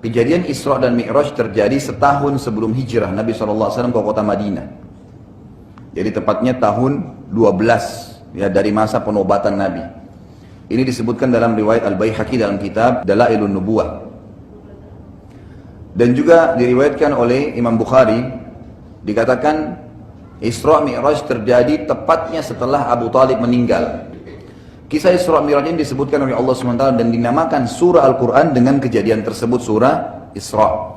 Kejadian Isra dan Mi'raj terjadi setahun sebelum hijrah Nabi SAW ke kota Madinah. Jadi tepatnya tahun 12 ya, dari masa penobatan Nabi. Ini disebutkan dalam riwayat Al-Baihaqi dalam kitab Dalailun Nubuwah. Dan juga diriwayatkan oleh Imam Bukhari, dikatakan Isra Mi'raj terjadi tepatnya setelah Abu Talib meninggal. Kisah Isra Mi'raj ini disebutkan oleh Allah SWT dan dinamakan surah Al-Quran dengan kejadian tersebut, surah Isra.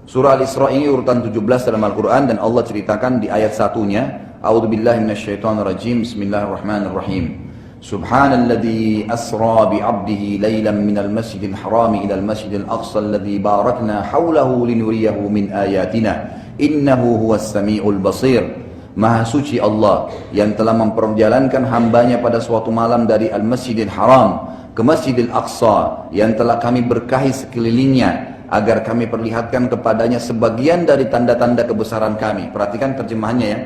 Surah Al-Isra ini urutan 17 dalam Al-Quran dan Allah ceritakan di ayat satunya, A'udzubillahi minasyaitonirrajim, Bismillahirrahmanirrahim. Subhanalladzi asra bi'abdihi laylan minal masjidil harami ilal masjidil aqsa alladzi barakna hawlahu linuriyahu min ayatina innahu huwas sami'ul basir. Maha suci Allah yang telah memperjalankan hambanya pada suatu malam dari Al-Masjidil Haram ke Masjidil Aqsa yang telah kami berkahi sekelilingnya agar kami perlihatkan kepadanya sebagian dari tanda-tanda kebesaran kami. Perhatikan terjemahannya ya.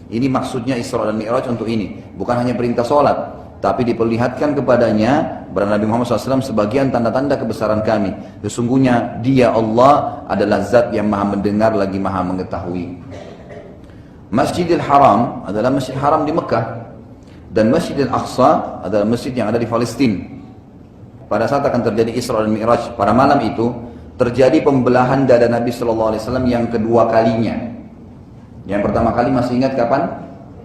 Ini maksudnya Isra dan Mi'raj untuk ini. Bukan hanya perintah sholat, tapi diperlihatkan kepadanya kepada Nabi Muhammad SAW sebagian tanda-tanda kebesaran kami. Sesungguhnya Dia Allah adalah zat yang maha mendengar lagi maha mengetahui. Masjidil Haram adalah Masjid Haram di Mekah dan Masjidil Aqsa adalah masjid yang ada di Palestina. Pada saat akan terjadi Isra dan Mi'raj, pada malam itu terjadi pembelahan dada Nabi SAW yang kedua kalinya. Yang pertama kali masih ingat kapan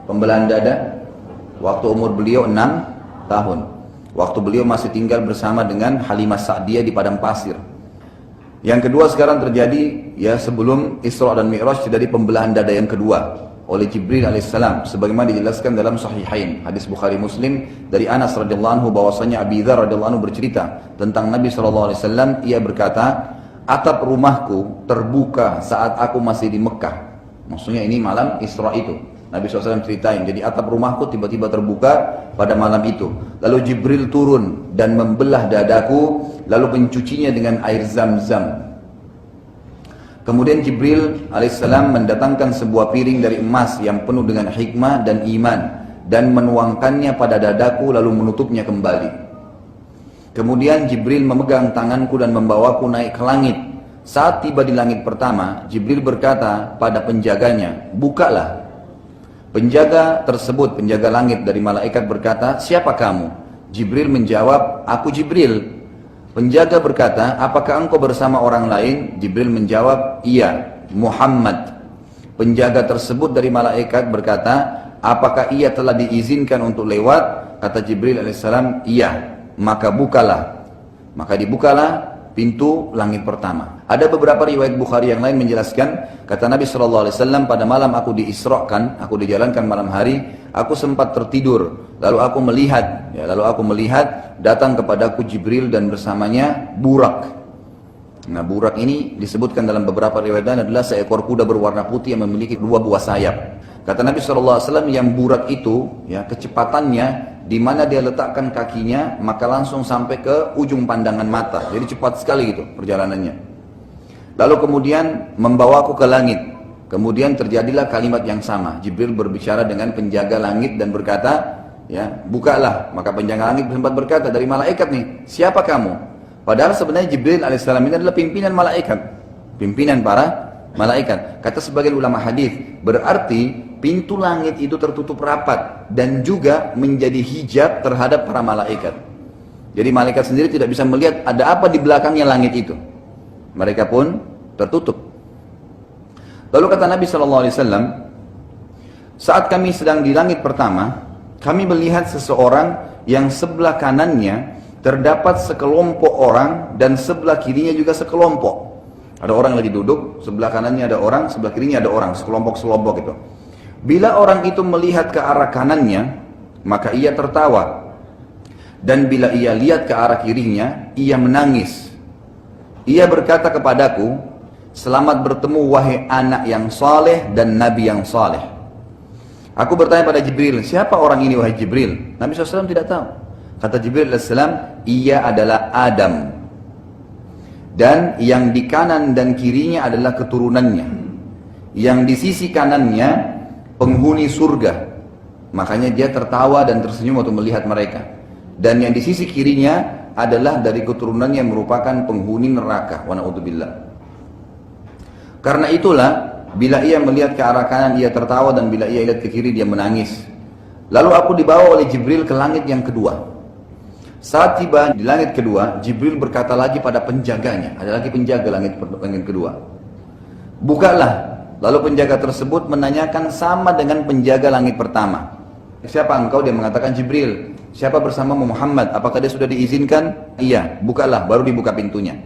pembelahan dada? Waktu umur beliau 6 tahun. Waktu beliau masih tinggal bersama dengan Halimah Sa'diyah di padang pasir. Yang kedua sekarang terjadi ya sebelum Isra dan Mi'raj terjadi pembelahan dada yang kedua oleh Jibril alaihissalam, sebagaimana dijelaskan dalam Sahihain hadis Bukhari Muslim dari Anas radhiyallahu anhu bahwasanya Abi Dzar radhiyallahu anhu bercerita tentang Nabi SAW. Ia berkata, atap rumahku terbuka saat aku masih di Mekah. Maksudnya ini malam Isra itu Nabi SAW ceritain, jadi atap rumahku tiba-tiba terbuka pada malam itu. Lalu Jibril turun dan membelah dadaku lalu mencucinya dengan air Zam-Zam. Kemudian Jibril alaihissalam mendatangkan sebuah piring dari emas yang penuh dengan hikmah dan iman dan menuangkannya pada dadaku lalu menutupnya kembali. Kemudian Jibril memegang tanganku dan membawaku naik ke langit. Saat tiba di langit pertama, Jibril berkata pada penjaganya, bukalah. Penjaga tersebut, penjaga langit dari malaikat berkata, siapa kamu? Jibril menjawab, aku Jibril. Penjaga berkata, apakah engkau bersama orang lain? Jibril menjawab, iya, Muhammad. Penjaga tersebut dari malaikat berkata, apakah ia telah diizinkan untuk lewat? Kata Jibril alaihissalam, iya. Maka bukalah. Maka dibukalah pintu langit pertama. Ada beberapa riwayat Bukhari yang lain menjelaskan, kata Nabi SAW, pada malam aku diisrakan, aku dijalankan malam hari, aku sempat tertidur, lalu aku melihat datang kepadaku Jibril dan bersamanya burak. Nah, burak ini disebutkan dalam beberapa riwayat lain adalah seekor kuda berwarna putih yang memiliki 2 buah sayap. Kata Nabi SAW, yang burak itu ya kecepatannya di mana dia letakkan kakinya maka langsung sampai ke ujung pandangan mata. Jadi cepat sekali gitu perjalanannya. Lalu kemudian membawaku ke langit. Kemudian terjadilah kalimat yang sama. Jibril berbicara dengan penjaga langit dan berkata, ya, bukalah. Maka penjaga langit sempat berkata, dari malaikat nih, siapa kamu? Padahal sebenarnya Jibril alaihissalam ini adalah pimpinan malaikat. Pimpinan para malaikat. Kata sebagian ulama hadis, berarti pintu langit itu tertutup rapat dan juga menjadi hijab terhadap para malaikat. Jadi malaikat sendiri tidak bisa melihat ada apa di belakangnya langit itu. Mereka pun tertutup. Lalu kata Nabi SAW, saat kami sedang di langit pertama, kami melihat seseorang yang sebelah kanannya terdapat sekelompok orang dan sebelah kirinya juga sekelompok. Ada orang lagi duduk, sebelah kanannya ada orang, sebelah kirinya ada orang, sekelompok-sekelompok itu. Bila orang itu melihat ke arah kanannya, maka ia tertawa. Dan bila ia lihat ke arah kirinya, ia menangis. Ia berkata kepadaku, selamat bertemu wahai anak yang saleh dan nabi yang saleh. Aku bertanya pada Jibril, siapa orang ini wahai Jibril? Nabi SAW tidak tahu. Kata Jibril AS, ia adalah Adam. Dan yang di kanan dan kirinya adalah keturunannya. Yang di sisi kanannya penghuni surga. Makanya dia tertawa dan tersenyum waktu melihat mereka. Dan yang di sisi kirinya adalah dari keturunan yang merupakan penghuni neraka. Wa na'udzubillah. Karena itulah, bila ia melihat ke arah kanan ia tertawa, dan bila ia lihat ke kiri dia menangis. Lalu aku dibawa oleh Jibril ke langit yang kedua. Saat tiba di langit kedua, Jibril berkata lagi pada penjaganya, ada lagi penjaga langit kedua. Bukalah. Lalu penjaga tersebut menanyakan sama dengan penjaga langit pertama. Siapa engkau? Dia mengatakan Jibril. Siapa bersamamu? Muhammad. Apakah dia sudah diizinkan? Iya. Bukalah. Baru dibuka pintunya.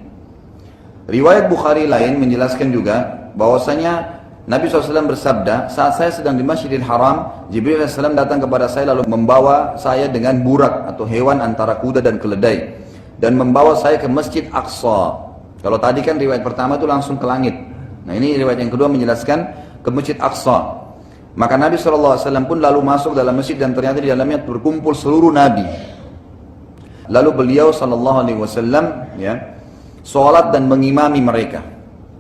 Riwayat Bukhari lain menjelaskan juga bahwasanya Nabi SAW bersabda, saat saya sedang di Masjidil Haram, Jibril AS datang kepada saya lalu membawa saya dengan burak atau hewan antara kuda dan keledai, dan membawa saya ke Masjid Aqsa. Kalau tadi kan riwayat pertama itu langsung ke langit. Nah ini riwayat yang kedua menjelaskan ke Masjid Aqsa. Maka Nabi SAW pun lalu masuk dalam masjid dan ternyata di dalamnya berkumpul seluruh Nabi. Lalu beliau SAW ya, sholat dan mengimami mereka.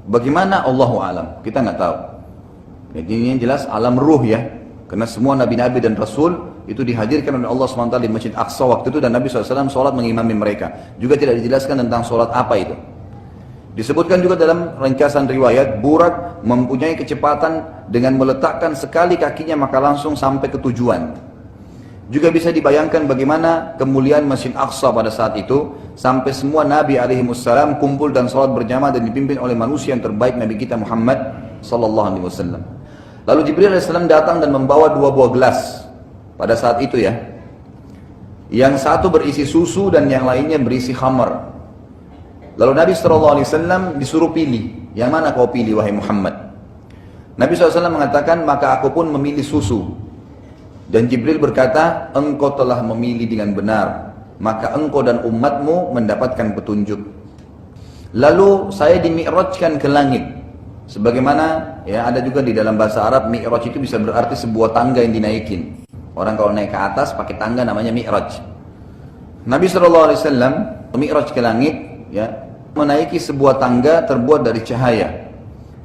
Bagaimana? Allahu alam, kita nggak tahu. Jadi ini jelas alam ruh ya. Karena semua Nabi-Nabi dan Rasul itu dihadirkan oleh Allah SWT di Masjid Aqsa waktu itu, dan Nabi SAW sholat mengimami mereka. Juga tidak dijelaskan tentang sholat apa itu. Disebutkan juga dalam ringkasan riwayat, burak mempunyai kecepatan dengan meletakkan sekali kakinya maka langsung sampai ke tujuan. Juga bisa dibayangkan bagaimana kemuliaan Masjid Aqsa pada saat itu, sampai semua Nabi alaihimussalam kumpul dan sholat berjamaah dan dipimpin oleh manusia yang terbaik, Nabi kita Muhammad sallallahu alaihi wasallam. Lalu Jibril AS datang dan membawa 2 buah gelas pada saat itu ya. Yang satu berisi susu dan yang lainnya berisi khamar. Lalu Nabi SAW disuruh pilih, yang mana kau pilih wahai Muhammad? Nabi SAW mengatakan, maka aku pun memilih susu. Dan Jibril berkata, engkau telah memilih dengan benar, maka engkau dan umatmu mendapatkan petunjuk. Lalu saya dimi'rajkan ke langit. Sebagaimana ya ada juga di dalam bahasa Arab, mi'raj itu bisa berarti sebuah tangga yang dinaikin. Orang kalau naik ke atas pakai tangga namanya mi'raj. Nabi SAW mi'raj ke langit ya, menaiki sebuah tangga terbuat dari cahaya.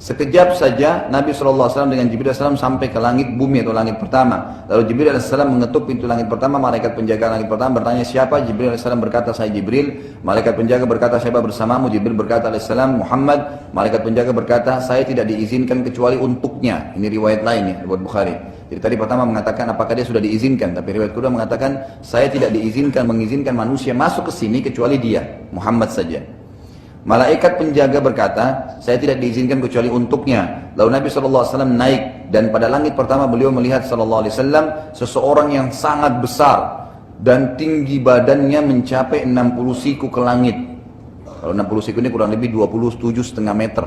Sekejap saja Nabi SAW dengan Jibril AS sampai ke langit bumi atau langit pertama. Lalu Jibril AS mengetuk pintu langit pertama. Malaikat penjaga langit pertama bertanya, siapa? Jibril AS berkata, saya Jibril. Malaikat penjaga berkata, siapa bersamamu? Jibril berkata AS, Muhammad. Malaikat penjaga berkata, saya tidak diizinkan kecuali untuknya. Ini riwayat lain ya, riwayat Bukhari. Jadi tadi pertama mengatakan apakah dia sudah diizinkan, tapi riwayat kedua mengatakan saya tidak mengizinkan manusia masuk ke sini kecuali dia, Muhammad saja. Malaikat penjaga berkata, saya tidak diizinkan kecuali untuknya. Lalu Nabi SAW naik, dan pada langit pertama beliau melihat SAW seseorang yang sangat besar dan tinggi badannya mencapai 60 siku ke langit. Kalau 60 siku ini kurang lebih 27,5 meter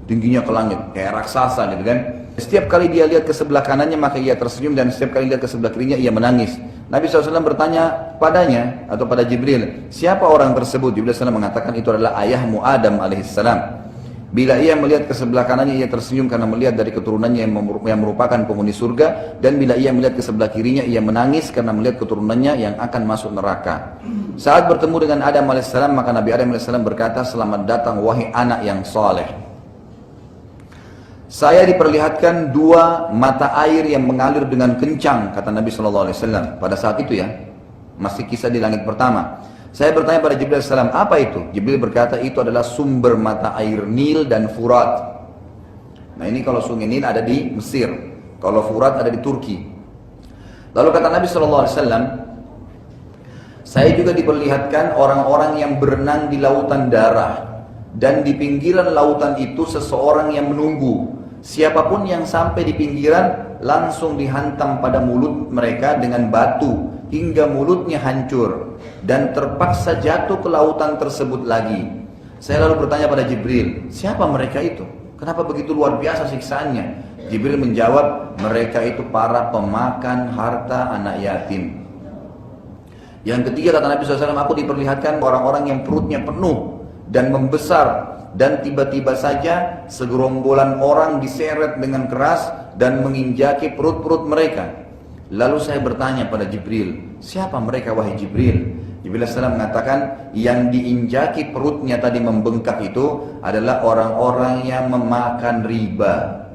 tingginya ke langit, kayak raksasa gitu kan. Setiap kali dia lihat ke sebelah kanannya maka ia tersenyum, dan setiap kali lihat ke sebelah kirinya ia menangis. Nabi SAW bertanya padanya atau pada Jibril, siapa orang tersebut? Jibril SAW mengatakan itu adalah ayahmu Adam alaihissalam. Bila ia melihat ke sebelah kanannya ia tersenyum karena melihat dari keturunannya yang merupakan penghuni surga, dan bila ia melihat ke sebelah kirinya ia menangis karena melihat keturunannya yang akan masuk neraka. Saat bertemu dengan Adam alaihissalam maka Nabi Adam alaihissalam berkata, selamat datang wahai anak yang saleh. Saya diperlihatkan 2 mata air yang mengalir dengan kencang, kata Nabi SAW pada saat itu ya, masih kisah di langit pertama. Saya bertanya pada Jibril SAW, apa itu? Jibril berkata, itu adalah sumber mata air Nil dan Furat. Nah ini kalau sungai Nil ada di Mesir, kalau Furat ada di Turki. Lalu kata Nabi SAW, saya juga diperlihatkan orang-orang yang berenang di lautan darah, dan di pinggiran lautan itu seseorang yang menunggu. Siapapun yang sampai di pinggiran langsung dihantam pada mulut mereka dengan batu hingga mulutnya hancur dan terpaksa jatuh ke lautan tersebut lagi. Saya lalu bertanya pada Jibril, siapa mereka itu? Kenapa begitu luar biasa siksaannya? Jibril menjawab, mereka itu para pemakan harta anak yatim. Yang ketiga kata Nabi SAW, aku diperlihatkan orang-orang yang perutnya penuh dan membesar, dan tiba-tiba saja segerombolan orang diseret dengan keras dan menginjaki perut-perut mereka. Lalu saya bertanya pada Jibril, siapa mereka wahai Jibril? Jibril AS mengatakan, yang diinjaki perutnya tadi membengkak itu adalah orang-orang yang memakan riba,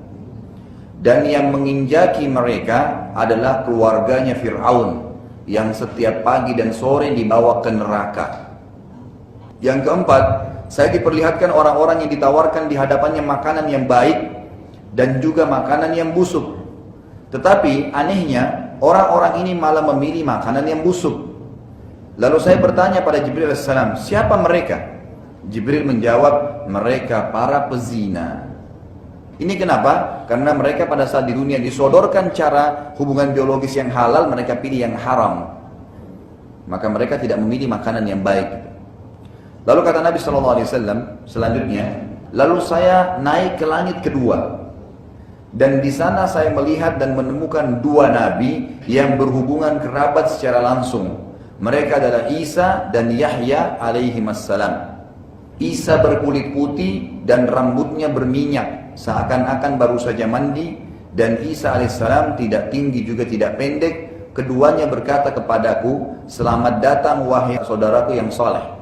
dan yang menginjaki mereka adalah keluarganya Fir'aun yang setiap pagi dan sore dibawa ke neraka. Yang keempat, saya diperlihatkan orang-orang yang ditawarkan di hadapannya makanan yang baik dan juga makanan yang busuk. Tetapi anehnya, orang-orang ini malah memilih makanan yang busuk. Lalu saya bertanya pada Jibril AS, siapa mereka? Jibril menjawab, mereka para pezina. Ini kenapa? Karena mereka pada saat di dunia disodorkan cara hubungan biologis yang halal, mereka pilih yang haram. Maka mereka tidak memilih makanan yang baik. Lalu kata Nabi SAW selanjutnya, lalu saya naik ke langit kedua. Dan di sana saya melihat dan menemukan dua nabi yang berhubungan kerabat secara langsung. Mereka adalah Isa dan Yahya alaihimassalam. Isa berkulit putih dan rambutnya berminyak, seakan-akan baru saja mandi. Dan Isa alaihissalam tidak tinggi juga tidak pendek. Keduanya berkata kepadaku, selamat datang wahai saudaraku yang soleh.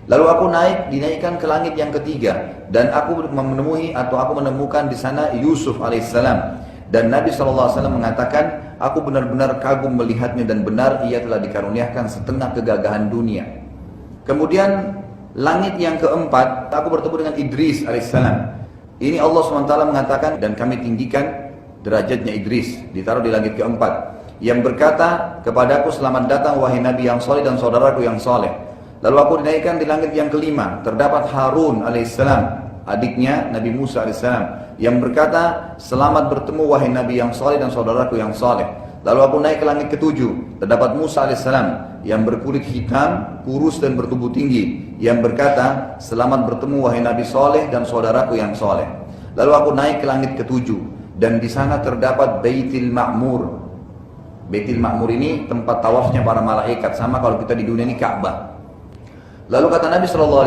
Lalu aku dinaikkan ke langit yang ketiga, dan aku menemukan di sana Yusuf alaihissalam. Dan Nabi SAW mengatakan, aku benar-benar kagum melihatnya dan benar ia telah dikaruniakan setengah kegagahan dunia. Kemudian langit yang keempat, aku bertemu dengan Idris alaihissalam. Ini Allah SWT mengatakan, dan kami tinggikan derajatnya Idris, ditaruh di langit keempat, yang berkata kepadaku, selamat datang wahai Nabi yang soleh dan saudaraku yang soleh. Lalu aku dinaikkan di langit yang kelima, terdapat Harun alaihissalam, adiknya Nabi Musa alaihissalam, yang berkata, selamat bertemu wahai Nabi yang soleh dan saudaraku yang soleh. Lalu aku naik ke langit ketujuh, terdapat Musa alaihissalam, yang berkulit hitam, kurus dan bertubuh tinggi, yang berkata, selamat bertemu wahai Nabi soleh dan saudaraku yang soleh. Lalu aku naik ke langit ketujuh, dan di sana terdapat Baitul Ma'mur. Baitul Ma'mur ini tempat tawafnya para malaikat, sama kalau kita di dunia ini Ka'bah. Lalu kata Nabi SAW,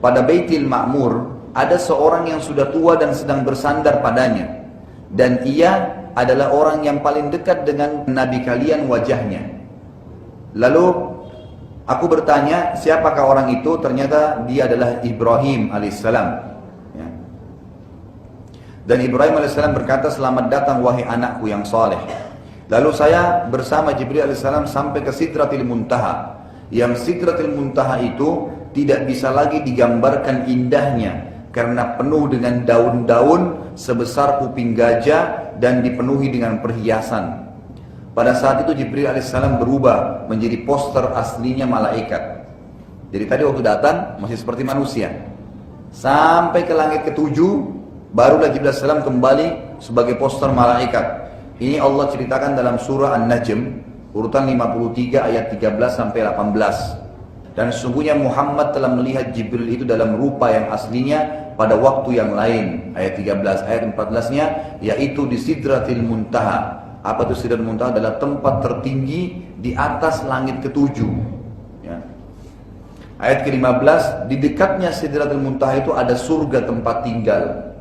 pada Baitul Ma'mur ada seorang yang sudah tua dan sedang bersandar padanya. Dan ia adalah orang yang paling dekat dengan Nabi kalian wajahnya. Lalu aku bertanya, siapakah orang itu? Ternyata dia adalah Ibrahim alaihissalam. Ya. Dan Ibrahim alaihissalam berkata, selamat datang wahai anakku yang soleh. Lalu saya bersama Jibril alaihissalam sampai ke Sidratil Muntaha. Yang Sidratil Muntaha itu tidak bisa lagi digambarkan indahnya karena penuh dengan daun-daun sebesar kuping gajah dan dipenuhi dengan perhiasan. Pada saat itu Jibril alaihissalam berubah menjadi poster aslinya malaikat. Jadi tadi waktu datang masih seperti manusia. Sampai ke langit ketujuh barulah Jibril alaihissalam kembali sebagai poster malaikat. Ini Allah ceritakan dalam surah An-Najm urutan 53 ayat 13 sampai 18. Dan sesungguhnya Muhammad telah melihat Jibril itu dalam rupa yang aslinya pada waktu yang lain. Ayat 13, ayat 14-nya yaitu di Sidratil Muntaha. Apa itu Sidratil Muntaha? Adalah tempat tertinggi di atas langit ketujuh. Ya. Ayat ke-15, di dekatnya Sidratil Muntaha itu ada surga tempat tinggal.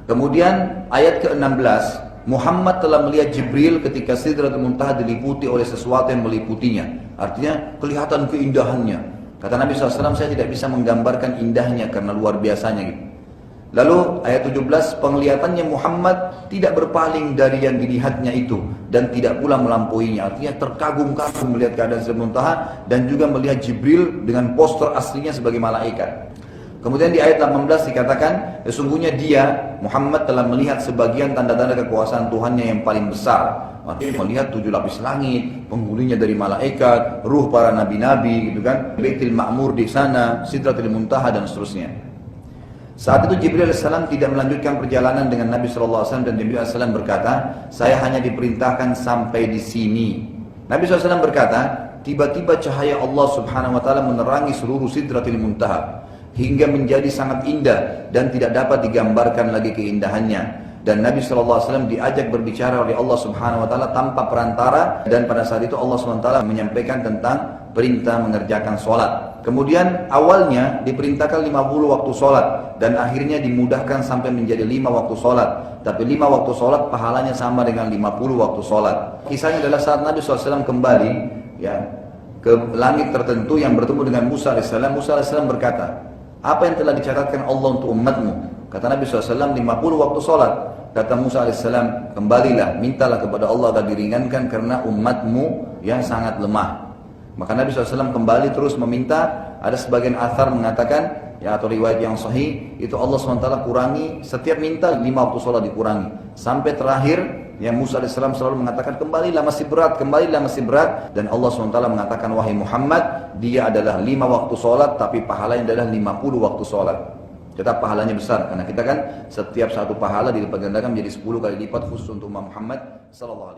Kemudian ayat ke-16, Muhammad telah melihat Jibril ketika Sidratul Muntaha diliputi oleh sesuatu yang meliputinya. Artinya kelihatan keindahannya. Kata Nabi SAW, saya tidak bisa menggambarkan indahnya karena luar biasanya gitu. Lalu ayat 17, penglihatannya Muhammad tidak berpaling dari yang dilihatnya itu dan tidak pula melampauinya. Artinya terkagum-kagum melihat keadaan Sidratul Muntaha dan juga melihat Jibril dengan poster aslinya sebagai malaikat. Kemudian di ayat 18 dikatakan, sesungguhnya dia, Muhammad telah melihat sebagian tanda-tanda kekuasaan Tuhannya yang paling besar. Artinya melihat 7 lapis langit, penghuninya dari malaikat, ruh para nabi-nabi, gitu kan, Baitul Ma'mur di sana, Sidratul Muntaha dan seterusnya. Saat itu Jibril AS tidak melanjutkan perjalanan dengan Nabi SAW dan Jibril AS berkata, saya hanya diperintahkan sampai di sini. Nabi SAW berkata, tiba-tiba cahaya Allah Subhanahu Wa Taala menerangi seluruh Sidratul Muntaha hingga menjadi sangat indah dan tidak dapat digambarkan lagi keindahannya. Dan Nabi SAW diajak berbicara oleh Allah Subhanahu Wa Taala tanpa perantara, dan pada saat itu Allah Subhanahu Wa Taala menyampaikan tentang perintah mengerjakan sholat. Kemudian awalnya diperintahkan 50 waktu sholat dan akhirnya dimudahkan sampai menjadi 5 waktu sholat. Tapi 5 waktu sholat pahalanya sama dengan 50 waktu sholat. Kisahnya adalah saat Nabi SAW kembali ya, ke langit tertentu yang bertemu dengan Musa AS. Musa AS berkata, apa yang telah dicatatkan Allah untuk umatmu? Kata Nabi SAW, 50 waktu sholat. Kata Musa AS, kembalilah, mintalah kepada Allah agar diringankan karena umatmu yang sangat lemah. Maka Nabi SAW kembali terus meminta. Ada sebagian athar mengatakan, ya atau riwayat yang sahih, itu Allah SWT kurangi, setiap minta 5 waktu sholat dikurangi. Sampai terakhir, yang Musa AS selalu mengatakan, kembalilah masih berat, kembalilah masih berat. Dan Allah SWT mengatakan, wahai Muhammad, dia adalah 5 waktu sholat, tapi pahalanya adalah 50 waktu sholat. Tetap pahalanya besar, karena kita kan setiap satu pahala dilipat gandakan menjadi 10 kali lipat khusus untuk Muhammad SAW.